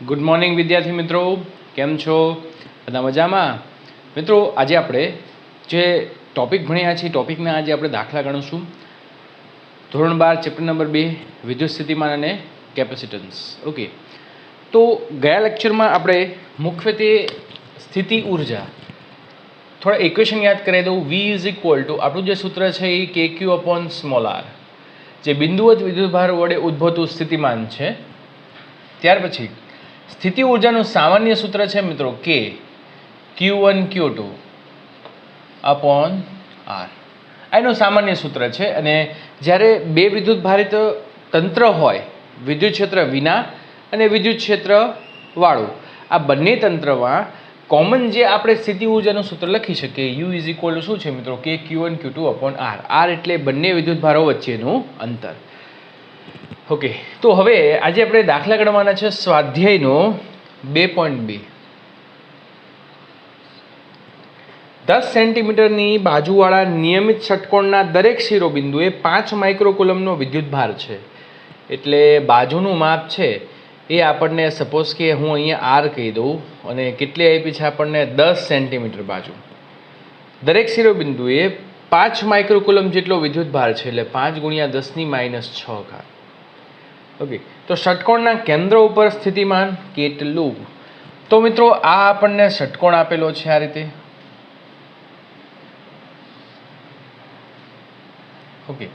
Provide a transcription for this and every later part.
Good morning વિદ્યાર્થી મિત્રો, કેમ છો? બધા મજામાં? મિત્રો, આજે આપણે જે ટોપિક ભણ્યા છીએ ટોપિકના આજે આપણે દાખલા ગણીશું. ધોરણ 12 ચેપ્ટર નંબર 2 વિદ્યુત સ્થિતિમાન અને કેપેસિટન્સ. ઓકે, તો ગયા લેક્ચરમાં આપણે મુખ્યત્વે સ્થિતિ ઉર્જા થોડા ઇક્વેશન યાદ કરાવી દઉં. V ઇઝ ઇક્વલ ટુ આપણું જે સૂત્ર છે એ KQ/r, જે બિંદુવત વિદ્યુતભાર વડે ઉદ્ભવતું સ્થિતિમાન છે. ત્યાર પછી સ્થિતિ ઉર્જાનું સામાન્ય સૂત્ર છે મિત્રો કે Q1Q2/r. એનું સામાન્ય સૂત્ર છે. અને જ્યારે બે વિદ્યુત ભારિત તંત્ર હોય, વિદ્યુત ક્ષેત્ર વિના અને વિદ્યુત ક્ષેત્ર વાળું, આ બંને તંત્રમાં કોમન જે આપણે સ્થિતિ ઉર્જાનું સૂત્ર લખી શકીએ, U ઇઝ ઇક્વલ ટુ શું છે મિત્રો કે Q1Q2/r. r એટલે બંને વિદ્યુત ભારો વચ્ચેનું અંતર. ઓકે, તો હવે આજે આપણે દાખલા ગણવાના છે સ્વાધ્યાયનો 2.2. 10 સેન્ટીમીટરની બાજુવાળા નિયમિત ષટકોણના દરેક શિરોબિંદુએ 5 માઇક્રોકુલમનો વિદ્યુત ભાર છે. એટલે બાજુનું માપ છે એ આપણને સપોઝ કે હું અહીંયા r કહી દઉં અને કેટલી આપી છે આપણને 10 સેન્ટીમીટર બાજુ. દરેક શિરોબિંદુએ 5 માઇક્રોકુલમ જેટલો વિદ્યુત ભાર છે, એટલે 5 × 10⁻⁶. ઓકે, તો ષટકોણના કેન્દ્ર ઉપર સ્થિતિમાન કેટલું? તો મિત્રો આ આપણને ષટકોણ આપેલો છે આ રીતે. ઓકે,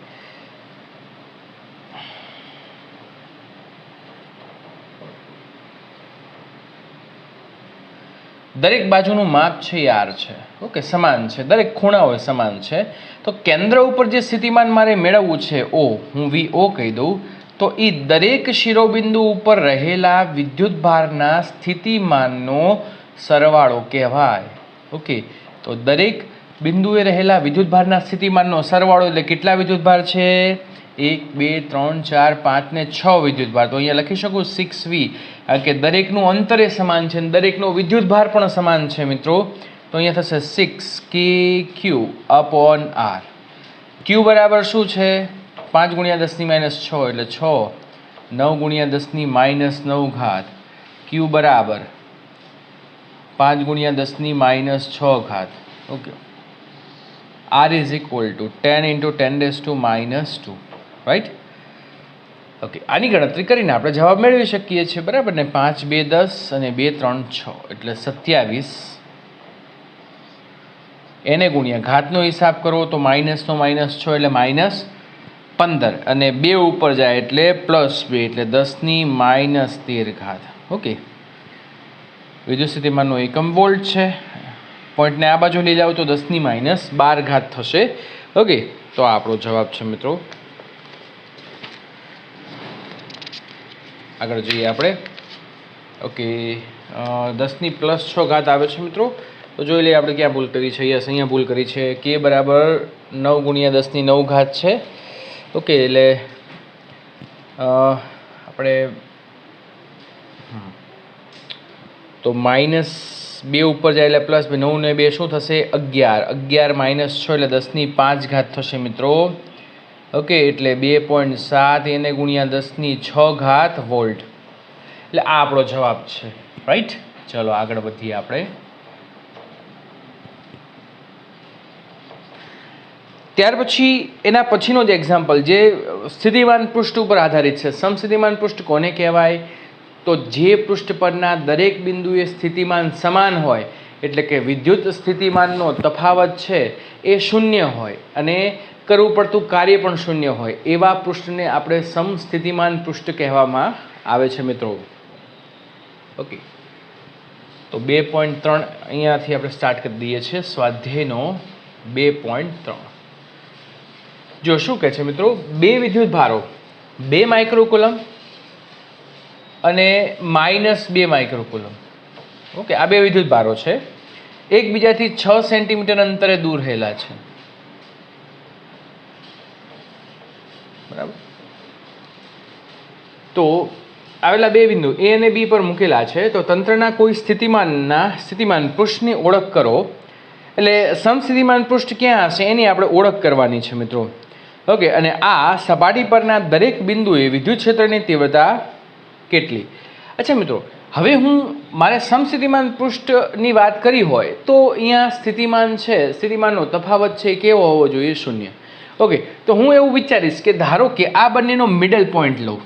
દરેક બાજુનું માપ છે એ r છે. ઓકે, સમાન છે, દરેક ખૂણાઓ સમાન છે. તો કેન્દ્ર ઉપર જે સ્થિતિમાન મારે મેળવવું છે O, હું VO કહી દઉં, તો એ દરેક શિરોબિંદુ ઉપર રહેલા વિદ્યુતભારના સ્થિતિમાનનો સરવાળો કહેવાય. ઓકે, તો દરેક બિંદુએ રહેલા વિદ્યુતભારના સ્થિતિમાનનો સરવાળો એટલે કેટલા વિદ્યુતભાર છે? 1 2 3 4 5 ને 6 વિદ્યુતભાર. તો અહીંયા લખી શકું 6V, કારણ કે દરેકનું અંતરે સમાન છે અને દરેકનો વિદ્યુતભાર પણ સમાન છે મિત્રો. તો અહીંયા થશે 6KQ/r. Q બરાબર શું છે? 5 × 10⁻⁶ એટલે 6. 9 × 10⁻⁹. Q બરાબર 5 × 10⁻⁶. Okay, R is equal two 10 × 10⁻². Right? Okay, આની ગણતરી કરીને આપણે જવાબ મેળવી શકીએ છીએ, બરાબર ને? 5 2 10 અને 2 3 6 એટલે 27. એને ગુણ્યા ઘાતનો હિસાબ કરો તો માઇનસનો -6 એટલે -15 અને 2 ઉપર જાય એટલે +2 એટલે 10⁻13. ઓકે, વિદ્યુત સ્થિતિમાનનો એકમ વોલ્ટ છે. પોઈન્ટને આ બાજુ લઈ જાઓ તો 10⁻12 થશે. ઓકે, તો આ આપણો જવાબ છે મિત્રો. આગળ જઈએ આપણે. ઓકે, 10⁻6 આવે છે મિત્રો. તો જોઈ લઈએ આપણે ક્યાં ભૂલ કરી છે. અહીંયા ભૂલ કરી છે. K બરાબર 9 × 10⁹ છે. ઓકે, એટલે આપણે તો -2 ઉપર જાય એટલે +2. 9 ને 2 શું થશે? 11. 11 - 6 એટલે 10⁵ થશે મિત્રો. ઓકે, એટલે 2.7 એને ગુણ્યા 10⁶ વોલ્ટ. એટલે આ આપણો જવાબ છે. રાઈટ? ચલો આગળ વધીએ આપણે. ત્યાર પછી એના પછીનો જ એક્ઝામ્પલ જે સ્થિતિમાન પૃષ્ઠ ઉપર આધારિત છે. સમસ્થિતિમાન પૃષ્ઠ કોને કહેવાય? તો જે પૃષ્ઠ પરના દરેક બિંદુએ સ્થિતિમાન સમાન હોય, એટલે કે વિદ્યુત સ્થિતિમાનનો તફાવત છે એ 0 હોય અને કરવું પડતું કાર્ય પણ 0 હોય, એવા પૃષ્ઠને આપણે સમસ્થિતિમાન પૃષ્ઠ કહેવામાં આવે છે મિત્રો. ઓકે, તો 2.3 અહીંયાથી આપણે સ્ટાર્ટ કરી દઈએ છીએ. સ્વાધ્યાયનો 2.3. જો શું કહે છે મિત્રો? બે વિદ્યુત ભારો 2 માઇક્રોકુલમ અને -2 માઇક્રોકુલમ. ઓકે, આ બે વિદ્યુત ભારો છે, એકબીજાથી 6 સેન્ટીમીટર અંતરે દૂર રહેલા છે. બરાબર? તો આવેલા બે બિંદુ A અને B પર મૂકેલા છે. તો તંત્રના કોઈ સ્થિતિમાન પૃષ્ઠની ઓળખ કરો. એટલે સમસ્થિતિમાન પૃષ્ઠ ક્યાં હશે એની આપણે ઓળખ કરવાની છે મિત્રો. ઓકે, અને આ સપાટી પરના દરેક બિંદુએ વિદ્યુત ક્ષેત્રની તીવ્રતા કેટલી? અચ્છા મિત્રો, હવે હું મારે સમસ્થિતિમાન પૃષ્ઠની વાત કરી હોય તો અહીંયા સ્થિતિમાન છે, સ્થિતિમાનનો તફાવત છે કેવો હોવો જોઈએ? 0. ઓકે, તો હું એવું વિચારીશ કે ધારો કે આ બંનેનો મિડલ પોઈન્ટ લઉં.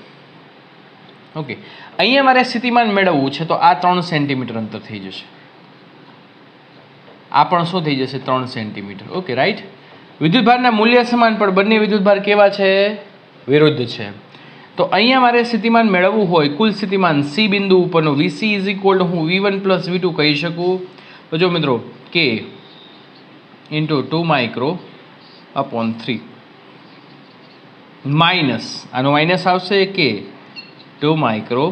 ઓકે, અહીંયા મારે સ્થિતિમાન મેળવવું છે તો આ 3 સેન્ટીમીટર અંતર થઈ જશે. આ પણ શું થઈ જશે? 3 સેન્ટીમીટર. Okay, right. વિદ્યુતભારના મૂલ્ય સમાન પણ બંને વિદ્યુતભાર કેવા છે? વિરુદ્ધ છે. તો અહીંયા મારે સ્થિતિમાન મેળવવું હોય, કુલ સ્થિતિમાન સી બિંદુ ઉપરનું VC ઇઝ ઇક્વલ ટુ હું V1 પ્લસ V2 કહી શકું. તો જો મિત્રો K into 2 micro upon 3 minus આનો માઇનસ આવશે K 2 માઇક્રો.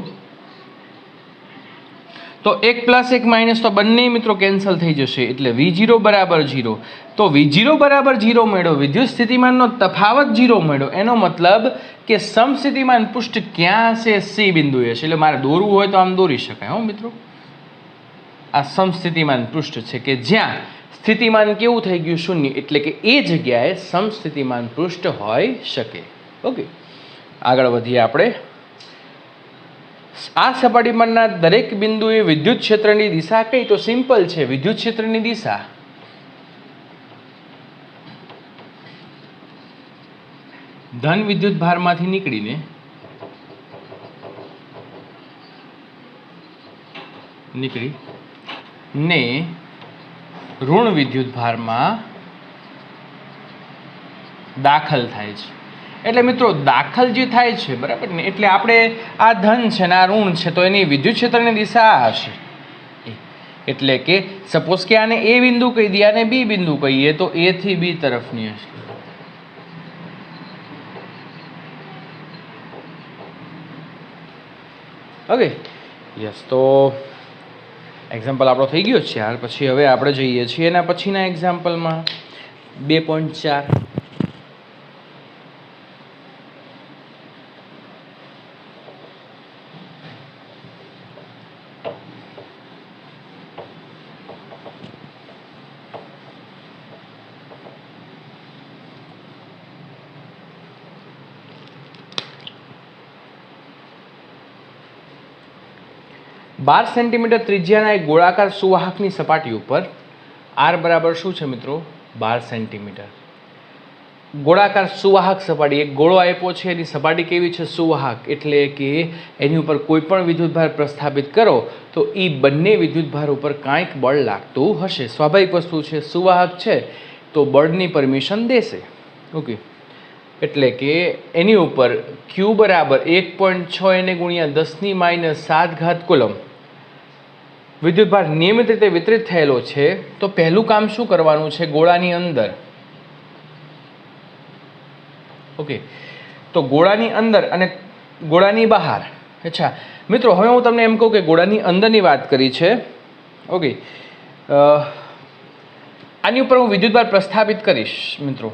તો 1 પ્લસ 1 માઇનસ તો બંને મિત્રો કેન્સલ થઈ જશે એટલે V0 બરાબર 0. તો V0 બરાબર 0 મળ્યો, વિદ્યુત સ્થિતિમાનનો તફાવત 0 મળ્યો. એનો મતલબ કે સમસ્થિતિમાન પૃષ્ઠ ક્યાં હશે? સી બિંદુએ હશે. એટલે મારે દોરવું હોય તો આમ દોરી શકાય. હો મિત્રો, આ સમસ્થિતિમાન પૃષ્ઠ છે કે જ્યાં સ્થિતિમાન કેવું થઈ ગયું? 0. એટલે કે એ જગ્યાએ સમસ્થિતિમાન પૃષ્ઠ હોઈ શકે. ઓકે, આગળ વધીએ આપણે. આ સપાટી પરના દરેક બિંદુએ વિદ્યુત ક્ષેત્રની દિશા કઈ? તો સિમ્પલ છે, વિદ્યુત ક્ષેત્રની દિશા ધન વિદ્યુત ભારમાંથી નીકળીને ઋણ વિદ્યુત ભારમાં દાખલ થાય છે. એટલે મિત્રો દાખલ જે થાય છે, બરાબર ને, એટલે આપણે આ ધન છે ને આ ઋણ છે તો એની વિદ્યુત ક્ષેત્રની દિશા આ હશે. એટલે કે સપોઝ કે આને એ બિંદુ કહી દઈએ, આને બી બિંદુ કહીએ તો એ થી બી તરફની હશે. Okay, yes. તો એક્ઝામ્પલ આપણો થઈ ગયો છે યાર. પછી હવે આપણે જઈએ છીએ એના પછીના એક્ઝામ્પલમાં 2.4. બાર સેન્ટીમીટર ત્રિજ્યાના એક ગોળાકાર સુવાહકની સપાટી ઉપર R બરાબર શું છે મિત્રો? 12 સેન્ટીમીટર. ગોળાકાર સુવાહક સપાટી, એક ગોળો આપ્યો છે, એની સપાટી કેવી છે? સુવાહક. એટલે કે એની ઉપર કોઈ પણ વિદ્યુતભાર પ્રસ્થાપિત કરો તો એ બંને વિદ્યુતભાર ઉપર કાંઈક બળ લાગતું હશે. સ્વાભાવિક વસ્તુ છે, સુવાહક છે તો બળની પરમિશન દેશે. ઓકે, એટલે કે એની ઉપર Q બરાબર 1.6 એને ગુણ્યા 10⁻⁷ કુલમ વિદ્યુતભાર નિયમિત રીતે વિતરિત થયેલો છે. તો પહેલું કામ શું કરવાનું છે? ગોળાની અંદર. ઓકે, તો ગોળાની અંદર અને ગોળાની બહાર. અચ્છા મિત્રો, હવે હું તમને એમ કહું કે ગોળાની અંદરની વાત કરી છે. ઓકે, આની ઉપર હું વિદ્યુતભાર પ્રસ્થાપિત કરીશ મિત્રો,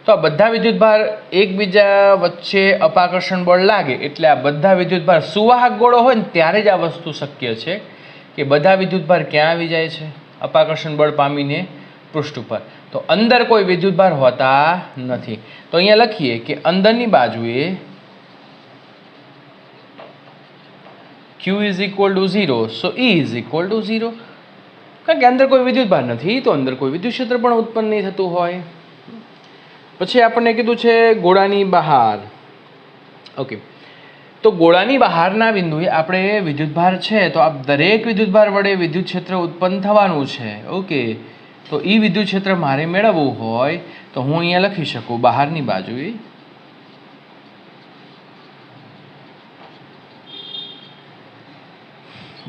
તો આ બધા વિદ્યુતભાર એકબીજા વચ્ચે અપાકર્ષણ બળ લાગે એટલે આ બધા વિદ્યુતભાર સુવાહક ગોળો હોય ને ત્યારે જ આ વસ્તુ શક્ય છે કે બધા વિદ્યુતભાર ક્યાં આવી જાય છે? અપાકર્ષણ બળ પામીને પૃષ્ઠ ઉપર. તો અંદર કોઈ વિદ્યુતભાર હોતા નથી. તો અહીંયા લખીએ કે અંદરની બાજુએ Q is equal two 0, so E is equal two 0. કારણ કે અંદર કોઈ વિદ્યુતભાર નથી તો અંદર કોઈ વિદ્યુત ક્ષેત્ર પણ ઉત્પન્ન નહીં થતું હોય. પછી આપણને કીધું છે ગોળાની બહાર. ઓકે, તો ગોળાની બહારના બિંદુએ આપણે વિદ્યુતભાર છે તો આ દરેક વિદ્યુતભાર વડે વિદ્યુત ક્ષેત્ર ઉત્પન્ન થવાનું છે. ઓકે, તો એ વિદ્યુત ક્ષેત્ર મારે મેળવવું હોય તો હું અહીંયા લખી શકું બહારની બાજુએ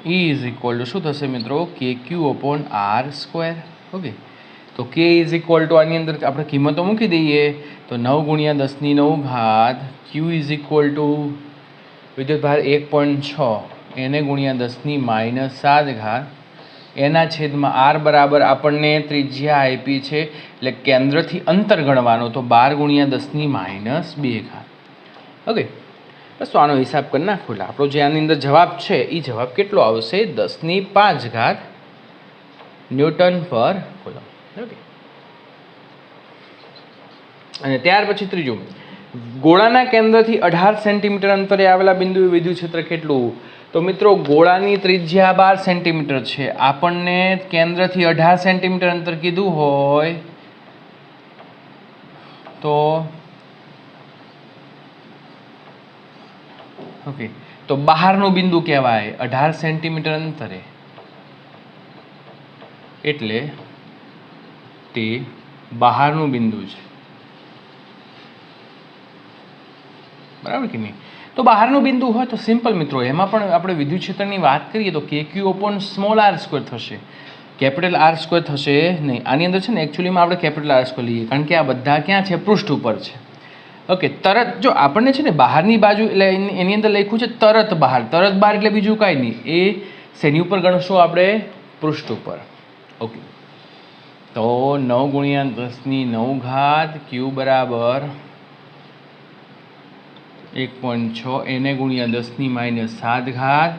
E ઇઝ ઇક્વલ ટુ શું થશે મિત્રો? KQ upon R². ઓકે, તો K ઇઝ ઇક્વલ ટુ આની અંદર આપણે કિંમતો મૂકી દઈએ તો 9 × 10⁻⁷. Q ઇઝ ઇક્વલ ટુ વિદ્યુતભાર 1.6 એને ગુણ્યા 10⁻⁷. એના છેદમાં R બરાબર આપણને ત્રિજ્યા આપી છે એટલે કેન્દ્રથી અંતર ગણવાનો તો 12 × 10⁻². ઓકે, બસ તો આનો હિસાબ કરી નાખો એટલે આપણો જે આની અંદર જવાબ છે એ જવાબ કેટલો આવશે? 10⁵ ન્યૂટન પર કુલમ. ઓકે, અને ત્યાર પછી ત્રીજું, ગોળાના કેન્દ્રથી 18 સેન્ટીમીટર અંતરે આવેલા બિંદુએ વિદ્યુત ક્ષેત્ર કેટલું? તો મિત્રો ગોળાની ત્રિજ્યા 12 સેન્ટીમીટર છે, આપણને કેન્દ્રથી 18 સેન્ટીમીટર અંતર કીધું હોય તો ઓકે, તો બહારનું બિંદુ કહેવાય 18 સેન્ટીમીટર અંતરે, એટલે તે બહારનું બિંદુ છે, બરાબર કે નહીં? તો બહારનું બિંદુ હોય તો સિમ્પલ મિત્રો, એમાં પણ આપણે વિદ્યુત ક્ષેત્રની વાત કરીએ તો KQ/r² થશે, કેપિટલ R² થશે નહીં. આની અંદર છે ને એકચ્યુઅલીમાં આપણે કેપિટલ R² લઈએ, કારણ કે આ બધા ક્યાં છે? પૃષ્ઠ ઉપર છે. ઓકે, તરત જો આપણને છે ને બહારની બાજુ એટલે એની અંદર લખ્યું છે તરત બહાર એટલે બીજું કાંઈ નહીં, એ શેની ઉપર ગણશું આપણે? પૃષ્ઠ ઉપર. ઓકે, તો 9 × 10⁹ Q બરાબર 1.6 એને × 10⁻7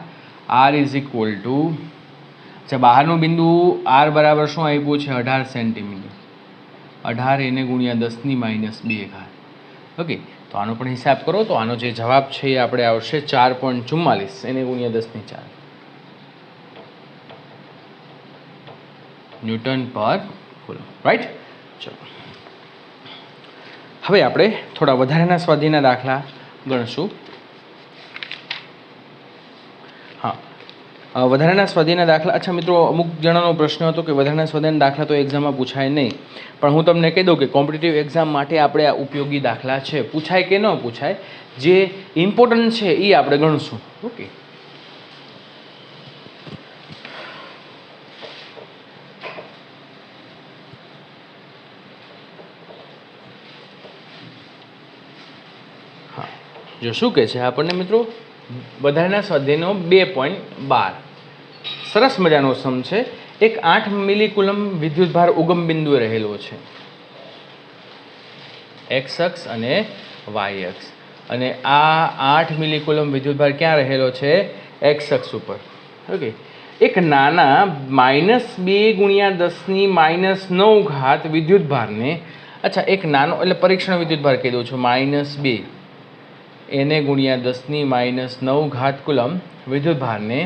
R ઇઝ ઇક્વલ ટુ, અચ્છા બહારનું બિંદુ R બરાબર શું આપ્યું છે? 18 સેન્ટીમીટર, 18 એને × 10⁻2. ઓકે, તો આનો પણ હિસાબ કરો તો આનો જે જવાબ છે એ આપણે આવશે 4.44 એને × 10⁴ ન્યૂટન પર કુલમ, રાઈટ? ચલો હવે આપણે થોડા વધારાના સ્વાધ્યાયના દાખલા ગણશું. હા, વધારાના સ્વાધ્યાયના દાખલા. અચ્છા મિત્રો, અમુક જણાનો પ્રશ્ન હતો કે વધારાના સ્વાધ્યાયના દાખલા તો એક્ઝામમાં પૂછાય નહીં, પણ હું તમને કહી દઉં કે કોમ્પિટિટિવ એક્ઝામ માટે આપણે આ ઉપયોગી દાખલા છે. પૂછાય કે ન પૂછાય, જે ઇમ્પોર્ટન્ટ છે એ આપણે ગણશું. ઓકે, હા, જો શું કહે છે આપણને મિત્રો, વધારાના સ્વાધ્યાયનો 2.12 સરસ મજાનો સમ છે. એક 8 મિલીકુલમ વિદ્યુતભાર ઉગમ બિંદુએ રહેલો છે, x અક્ષ અને y અક્ષ, અને આ 8 મિલીકુલમ વિદ્યુતભાર ક્યાં રહેલો છે? x અક્ષ ઉપર. ઓકે, એક નાના -2 × 10⁻9 વિદ્યુતભારને, અચ્છા એક નાનો એટલે પરીક્ષણ વિદ્યુતભાર કહી દઉં છું, -2 એને × 10⁻9 કુલમ વિદ્યુતભારને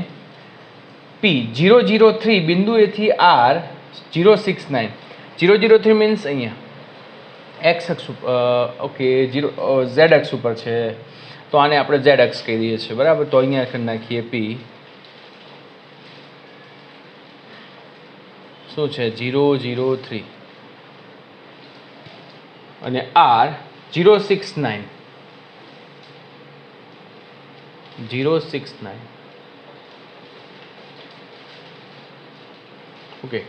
P003 બિંદુએથી R 069, 003 મીન્સ અહીંયા x અક્ષ ઉપર, ઓકે z અક્ષ ઉપર છે, તો આને આપણે z અક્ષ કહી દઈએ છીએ, બરાબર? તો અહીંયા કરી નાખીએ P શું છે? 003 અને R 069. ઓકે,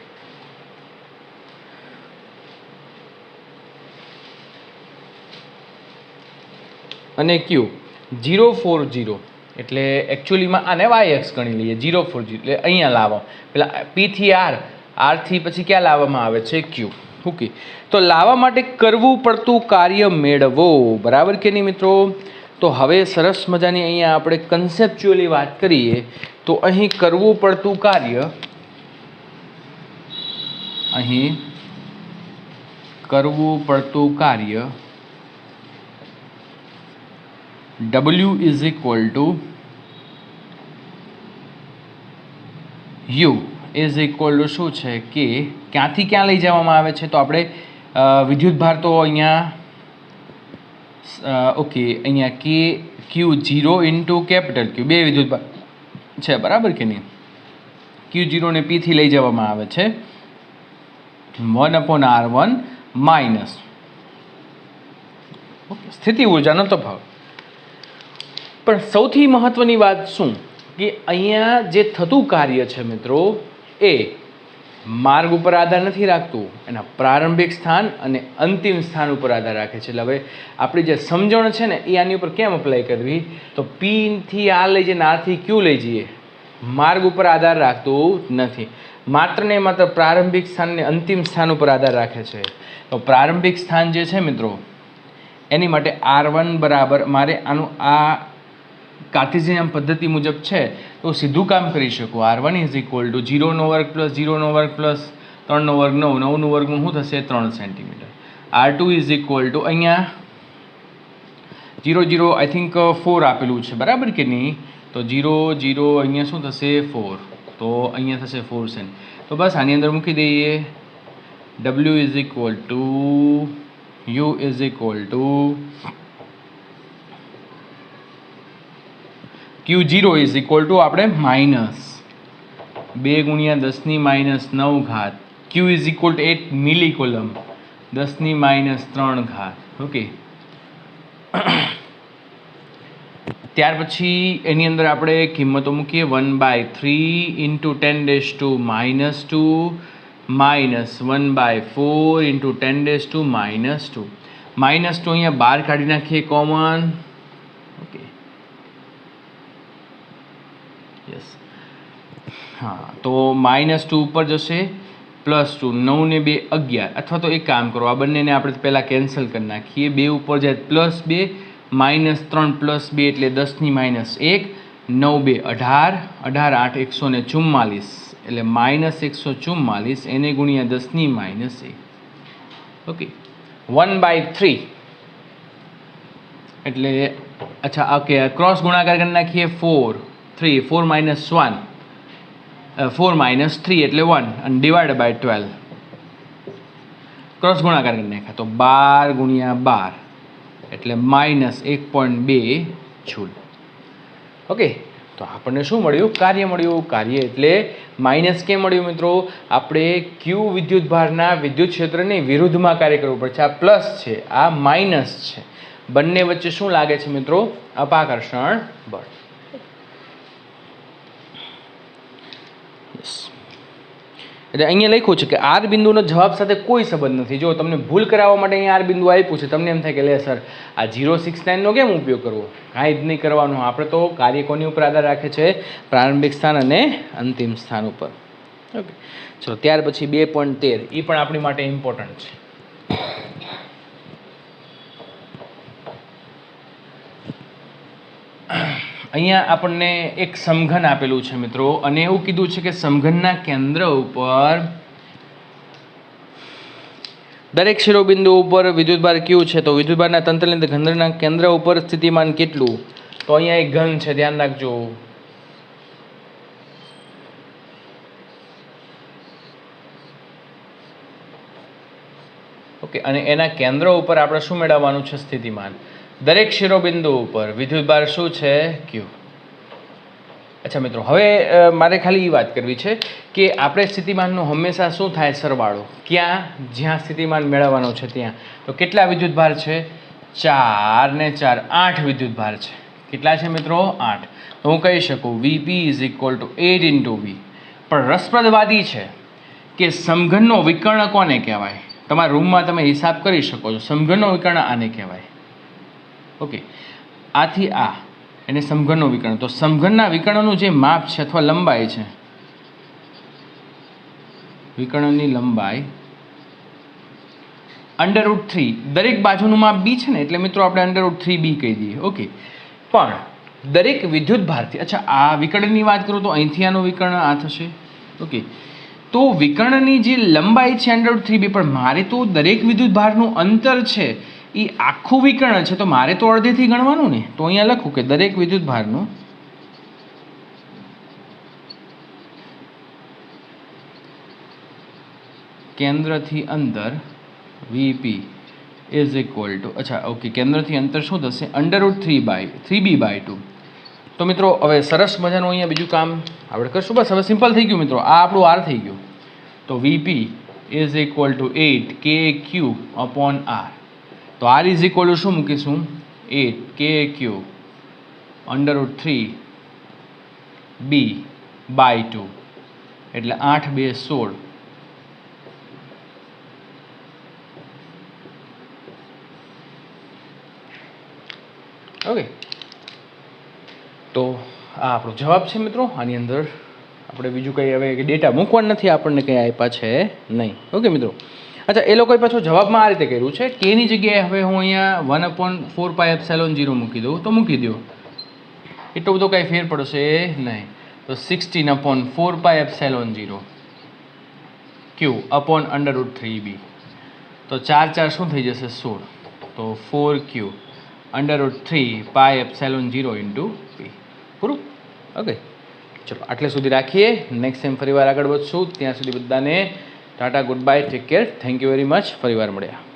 અને Q 040, એટલે એકચ્યુઅલીમાં આને y અક્ષ ગણી લઈએ. 040 એટલે અહીંયા લાવો, પેલા P થી R, R થી પછી ક્યાં લાવવામાં આવે છે? Q. ઓકે, તો લાવવા માટે કરવું પડતું કાર્ય મેળવો, બરાબર કે નહીં મિત્રો? તો હવે સરસ મજાની અહીંયા આપણે કન્સેપ્ચ્યુઅલી વાત કરીએ તો અહીં કરવું પડતું કાર્ય, અહીં કરવું પડતું કાર્ય W is equal two U is equal two શું છે કે ક્યાંથી ક્યાં લઈ જવામાં આવે છે? તો આપણે વિદ્યુતભાર તો અહીંયા ઓકે, અહીંયા Q0 ઇન્ટુ કેપિટલ Q, બે વિદ્યુતભાર છે, બરાબર કે નહીં? Q0 ને P થી લઈ જવામાં આવે છે 1/R1 માઇનસ સ્થિતિ ઊર્જાનો તફાવત. પણ સૌથી મહત્વની વાત શું કે અહીંયા જે થતું કાર્ય છે મિત્રો, એ માર્ગ ઉપર આધાર નથી રાખતું, એના પ્રારંભિક સ્થાન અને અંતિમ સ્થાન ઉપર આધાર રાખે છે. એટલે હવે આપણી જે સમજણ છે ને એ આની ઉપર કેમ અપ્લાય કરવી? તો P થી R લઈ જઈને R થી Q લઈ જઈએ, માર્ગ ઉપર આધાર રાખતું નથી, માત્ર ને માત્ર પ્રારંભિક સ્થાન અને અંતિમ સ્થાન ઉપર આધાર રાખે છે. તો પ્રારંભિક સ્થાન જે છે મિત્રો, એની માટે R1 બરાબર, મારે આનું આ કાર્ટેશિયન પદ્ધતિ મુજબ છે તો સીધું કામ કરી શકું. R1 ઇઝ ઇક્વલ ટુ 0 નો વર્ગ પ્લસ 0 નો વર્ગ પ્લસ 3 નો વર્ગ 9, 9 નું વર્ગનું શું થશે? 3 centimetre. R2 is equal two અહીંયા 0 0 આઈ થિંક 4 આપેલું છે, બરાબર કે નહીં? तो 0 0 अहींया शुं थशे 4 तो अहींया थशे 4 सेन तो बस आनी अंदर मूकी दईए W is equal to U is equal to Q0 is equal to આપણે માઇનસ 2 ગુણ્યા 10 ની માઇનસ 9 ઘાત Q is equal to 8 milli coulomb 10 ની માઇનસ 3 ઘાત ઓકે ત્યાર પછી એની અંદર આપણે કિંમતો મૂકીએ 1/3 ઇન્ટુ 10⁻² માઇનસ 1/4 ઇન્ટુ 10⁻². -2 અહીંયા બહાર કાઢી નાખીએ કોમન ઓકે યસ हाँ तो -2 ऊपर जैसे +2 9 ने 2 11 अथवा तो एक काम करो आ बने ने आपणे पहला कैंसल कर नाखीए 2 ऊपर जाए +2 -3 +2 एटले 10 ની -1 9 2 18 18 8 144 એટલે -144 એને ગુણ્યા 10 ની -1 ओके 1/3 એટલે अच्छा ओके क्रॉस गुणाकार कर नाखीए 4 3 4 - 1 4 - 3 એટલે 1 અને ડિવાઇડ બાય 12 क्रॉस गुणाकार કરી નાખ્યા તો 12 ગુણ્યા 12 એટલે -1.2 જૂલ ઓકે તો આપણને શું મળ્યું કાર્ય મળ્યું કાર્ય એટલે માઇનસ કેમ મળ્યું મિત્રો આપણે ક્યુ વિદ્યુતભારના વિદ્યુત ક્ષેત્રની વિરુદ્ધમાં કાર્ય કરવું પડશે આ પ્લસ છે આ માઇનસ છે બંને વચ્ચે શું લાગે છે મિત્રો અપાકર્ષણ બળ એટલે અહીંયા લખ્યું છે કે આર બિંદુનો જવાબ સાથે કોઈ સંબંધ નથી જો તમને ભૂલ કરાવવા માટે અહીંયા આર બિંદુ આપ્યું છે તમને એમ થાય કે લે સર આ 069નો કેમ ઉપયોગ કરવો કાંઈ જ નહીં કરવાનું આપણે તો કાર્ય કોની ઉપર આધાર રાખે છે પ્રારંભિક સ્થાન અને અંતિમ સ્થાન ઉપર ઓકે ચલો ત્યાર પછી 2.13 એ પણ આપણી માટે ઇમ્પોર્ટન્ટ છે અહીંયા આપણને એક સમઘન આપેલું છે મિત્રો અને એવું કીધું છે કે સમઘનના કેન્દ્ર ઉપર દરેક શિરોબિંદુ ઉપર વિદ્યુતભાર ક્યુ છે તો વિદ્યુતભારના તંત્રની અંદર ઘનના કેન્દ્ર ઉપર સ્થિતિમાન કેટલું તો અહીંયા એક ઘન છે ધ્યાન રાખજો ઓકે અને એના કેન્દ્ર ઉપર આપણે શું મેળવવાનું છે સ્થિતિમાન દરેક શિરોબિંદુ ઉપર વિદ્યુતભાર શું છે ક્યુ અચ્છા મિત્રો હવે મારે ખાલી એ વાત કરવી છે કે આપણે સ્થિતિમાનનું હંમેશા શું થાય સરવાળો ક્યાં જ્યાં સ્થિતિમાન મેળવવાનો છે ત્યાં તો કેટલા વિદ્યુતભાર છે 4 ને 4 8 વિદ્યુતભાર છે કેટલા છે મિત્રો 8 તો હું કહી શકું VP is equal to 8 into V પણ રસપ્રદ વાત એ છે કે સમઘનનો વિકર્ણ કોને કહેવાય તમારા રૂમમાં તમે હિસાબ કરી શકો છો સમઘનનો વિકર્ણ આને કહેવાય ઓકે આથી આ એને સમઘનનો વિકર્ણ તો સમઘનના વિકર્ણનું જે માપ છે અથવા લંબાઈ છે વિકર્ણની લંબાઈ √3 દરેક બાજુનું માપ b છે ને એટલે મિત્રો આપણે √3b કહી દઈએ ઓકે પણ દરેક વિદ્યુતભારથી અચ્છા આ વિકર્ણની વાત કરું તો અહીંથી આનું વિકર્ણ આ થશે ઓકે તો વિકર્ણની જે લંબાઈ છે √3b પણ મારે તો દરેક વિદ્યુતભારનું અંતર છે એ આખું વિકર્ણ છે તો મારે તો અડધેથી ગણવાનું ને તો અહીંયા લખું કે દરેક વિદ્યુતભારનું કેન્દ્રથી અંતર VP ઇઝ ઇક્વલ ટુ અચ્છા ઓકે કેન્દ્રથી અંતર શું થશે √3b/2 તો મિત્રો હવે સરસ મજાનું અહીંયા બીજું કામ આપણે કરશું બસ હવે સિમ્પલ થઈ ગયું મિત્રો આ આપણું R થઈ ગયું તો VP is equal two 8kq/r તો R ઇઝ ઇક્વલ ટુ શું મૂકીશું 8kq √3b/2 એટલે 8 2 16 ઓકે તો આ આપણો જવાબ છે મિત્રો આની અંદર આપણે બીજું કંઈ હવે ડેટા મૂકવાનું નથી આપણને કંઈ આપ્યા છે નહીં ઓકે મિત્રો અચ્છા એ લોકોએ પાછો જવાબમાં આ રીતે કર્યું છે કેની જગ્યાએ હવે હું અહીંયા 1/4πε0 મૂકી દઉં તો મૂકી દો એટલો બધો કાંઈ ફેર પડશે નહીં તો 16/4πε0 q √3b તો 4 4 શું થઈ જશે 16 તો 4q √3πε0 ઇન્ટુ p પૂરું ઓકે, ચલો આટલે સુધી રાખીએ. નેક્સ્ટ ટાઈમ ફરીવાર આગળ વધશું. ત્યાં સુધી બધાને Tata, good bye, take care, thank you very much. ફરીવાર મળ્યા.